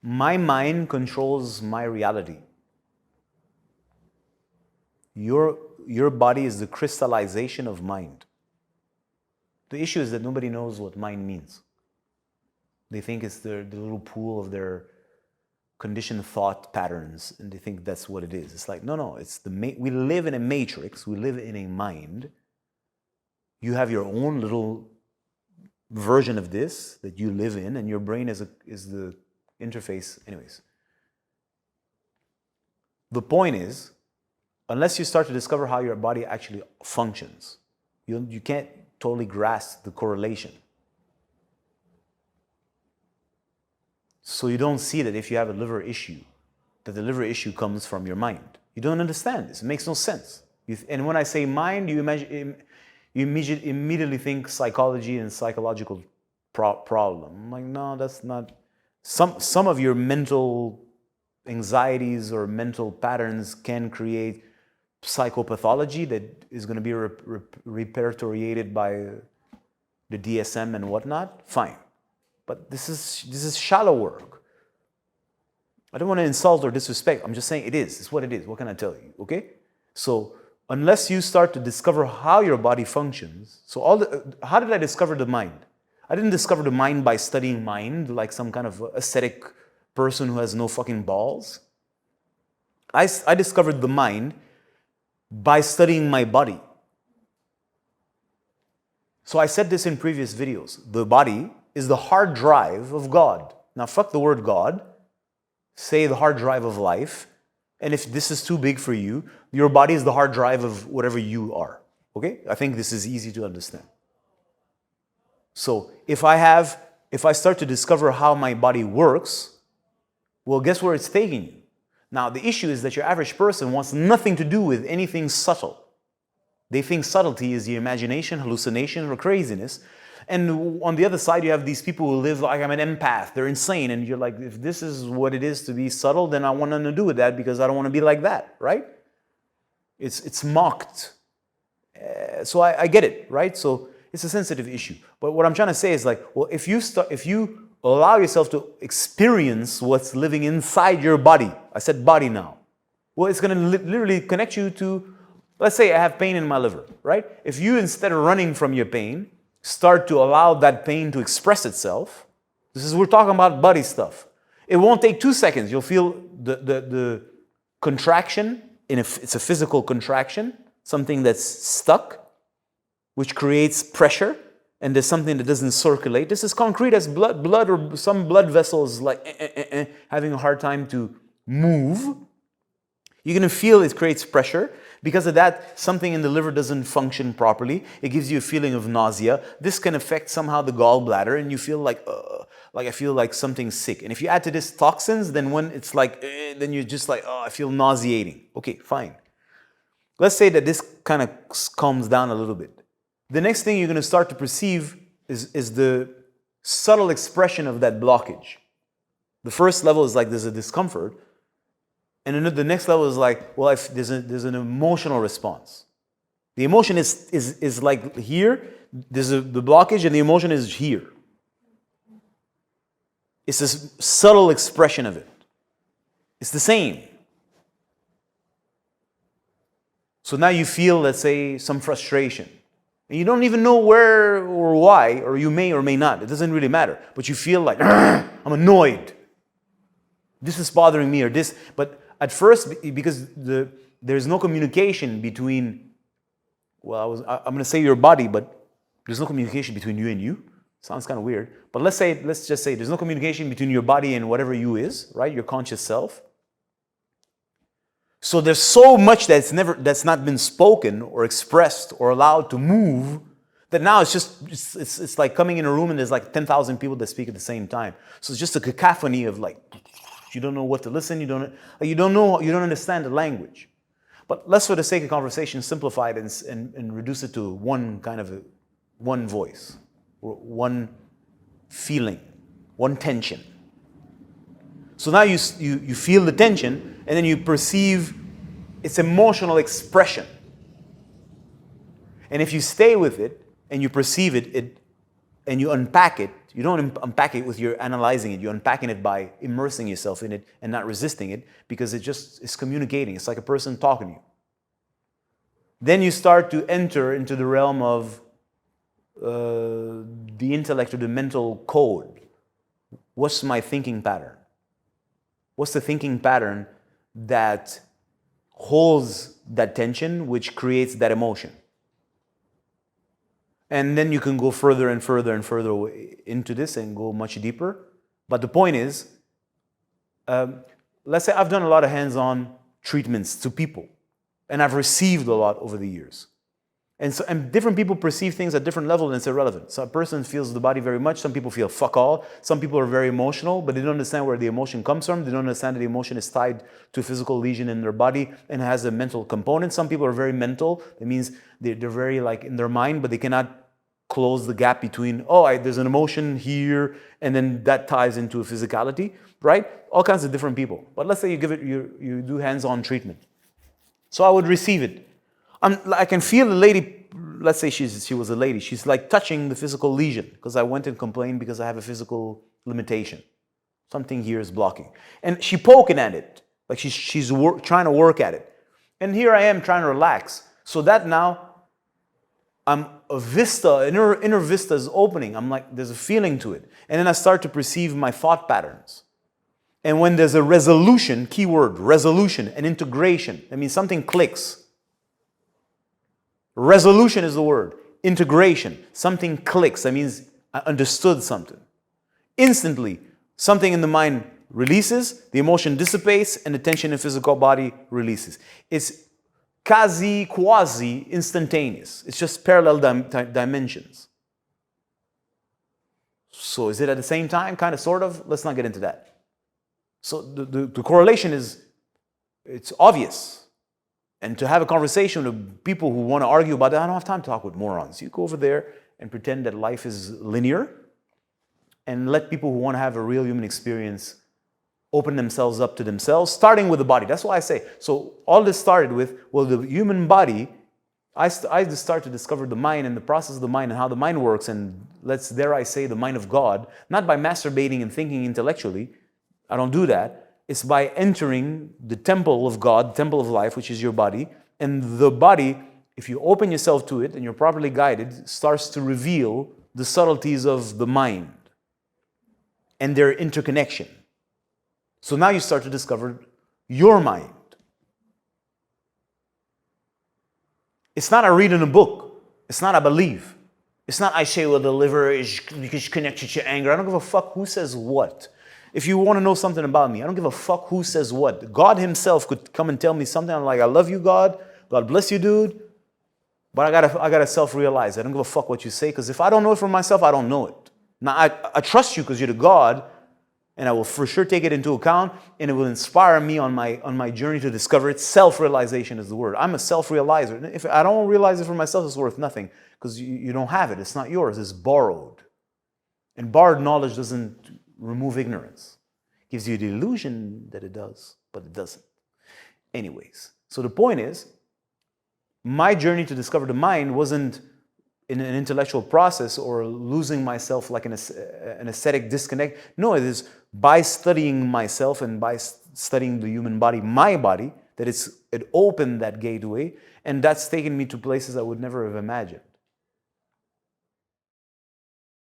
My mind controls my reality. Your body is the crystallization of mind. The issue is that nobody knows what mind means. They think it's the little pool of their conditioned thought patterns, and they think that's what it is. It's like, no, it's we live in a matrix, we live in a mind. You have your own little version of this that you live in, and your brain is the interface. Anyways, the point is, unless you start to discover how your body actually functions, you can't totally grasp the correlation. So you don't see that if you have a liver issue, that the liver issue comes from your mind. You don't understand this. It makes no sense. And when I say mind, you immediately think psychology and psychological problem. I'm like, no, that's not. Some of your mental anxieties or mental patterns can create psychopathology that is going to be repertoriated by the DSM and whatnot. Fine. But this is shallow work. I don't want to insult or disrespect. I'm just saying it is. It's what it is. What can I tell you? Okay? So unless you start to discover how your body functions, how did I discover the mind? I didn't discover the mind by studying mind like some kind of ascetic person who has no fucking balls. I discovered the mind by studying my body. So I said this in previous videos. The body is the hard drive of God. Now fuck the word God. Say the hard drive of life. And if this is too big for you, your body is the hard drive of whatever you are. Okay? I think this is easy to understand. So if I start to discover how my body works, well, guess where it's taking you? Now, the issue is that your average person wants nothing to do with anything subtle. They think subtlety is the imagination, hallucination, or craziness. And on the other side, you have these people who live like, I'm an empath. They're insane. And you're like, if this is what it is to be subtle, then I want nothing to do with that because I don't want to be like that, right? It's mocked. So I get it, right? So it's a sensitive issue. But what I'm trying to say is like, well, if you allow yourself to experience what's living inside your body, I said body now, well, it's going to literally connect you to, let's say I have pain in my liver, right? If you, instead of running from your pain, start to allow that pain to express itself, we're talking about body stuff. It won't take 2 seconds. You'll feel the contraction, it's a physical contraction, something that's stuck, which creates pressure, and there's something that doesn't circulate. This is concrete as blood or some blood vessels like having a hard time to move. You're going to feel it creates pressure. Because of that, something in the liver doesn't function properly. It gives you a feeling of nausea. This can affect somehow the gallbladder, and you feel like I feel like something's sick. And if you add to this toxins, then when it's like, then you're just like, I feel nauseating. Okay, fine. Let's say that this kind of calms down a little bit. The next thing you're going to start to perceive is the subtle expression of that blockage. The first level is like there's a discomfort. And then the next level is like, well, if there's an emotional response. The emotion is like here, the blockage, and the emotion is here. It's this subtle expression of it. It's the same. So now you feel, let's say, some frustration. And you don't even know where or why, or you may or may not. It doesn't really matter. But you feel like, I'm annoyed. This is bothering me, or this. But at first, because there's no communication between, well, I'm going to say your body, but there's no communication between you and you. Sounds kind of weird. But let's just say there's no communication between your body and whatever you is, right? Your conscious self. So there's so much that's not been spoken or expressed or allowed to move that now it's like coming in a room and there's like 10,000 people that speak at the same time. So it's just a cacophony of like, you don't know what to listen. You don't understand the language. But let's, for the sake of conversation, simplify it and reduce it to one voice, or one feeling, one tension. So now you feel the tension, and then you perceive its emotional expression. And if you stay with it and you perceive it and you unpack it, You don't unpack it with your analyzing it. You're unpacking it by immersing yourself in it and not resisting it, because it just is communicating. It's like a person talking to you. Then you start to enter into the realm of the intellect or the mental code. What's my thinking pattern? What's the thinking pattern that holds that tension, which creates that emotion? And then you can go further and further and further into this and go much deeper. But the point is, let's say I've done a lot of hands-on treatments to people, and I've received a lot over the years. And different people perceive things at different levels, and it's irrelevant. So a person feels the body very much. Some people feel fuck all. Some people are very emotional, but they don't understand where the emotion comes from. They don't understand that the emotion is tied to a physical lesion in their body and has a mental component. Some people are very mental. That means they're very like in their mind, but they cannot close the gap between, there's an emotion here, and then that ties into a physicality, right? All kinds of different people. But let's say you do hands-on treatment. So I would receive it. I can feel the lady, let's say she was a lady, she's like touching the physical lesion, because I went and complained because I have a physical limitation. Something here is blocking. And she's poking at it, like she's trying to work at it. And here I am trying to relax. So that now, inner vista is opening. I'm like, there's a feeling to it. And then I start to perceive my thought patterns. And when there's a resolution, keyword, resolution, and integration, that means something clicks. Resolution is the word. Integration, something clicks. That means I understood something. Instantly, something in the mind releases, the emotion dissipates, and the tension in the physical body releases. It's quasi instantaneous. It's just parallel dimensions. So is it at the same time? Kind of, sort of? Let's not get into that. So the correlation it's obvious. And to have a conversation with people who want to argue about that, I don't have time to talk with morons. You go over there and pretend that life is linear, and let people who want to have a real human experience open themselves up to themselves, starting with the body. That's why I say. So all this started with, the human body, I just started to discover the mind and the process of the mind and how the mind works, and dare I say, the mind of God, not by masturbating and thinking intellectually. I don't do that. It's by entering the temple of God, temple of life, which is your body. And the body, if you open yourself to it and you're properly guided, starts to reveal the subtleties of the mind and their interconnection. So now you start to discover your mind. It's not I read in a book. It's not I believe. It's not I say, the liver is connected to anger. I don't give a fuck who says what. If you want to know something about me, I don't give a fuck who says what. God himself could come and tell me something. I'm like, I love you, God. God bless you, dude. But I gotta self-realize. I don't give a fuck what you say, because if I don't know it for myself, I don't know it. Now, I trust you because you're the God, and I will for sure take it into account, and it will inspire me on my journey to discover it. Self-realization is the word. I'm a self-realizer. If I don't realize it for myself, it's worth nothing, because you don't have it. It's not yours. It's borrowed. And borrowed knowledge doesn't remove ignorance. It gives you the illusion that it does, but it doesn't. Anyways, so the point is, my journey to discover the mind wasn't in an intellectual process or losing myself like an aesthetic disconnect. No, it is by studying myself and by studying the human body, my body, that it opened that gateway, and that's taken me to places I would never have imagined.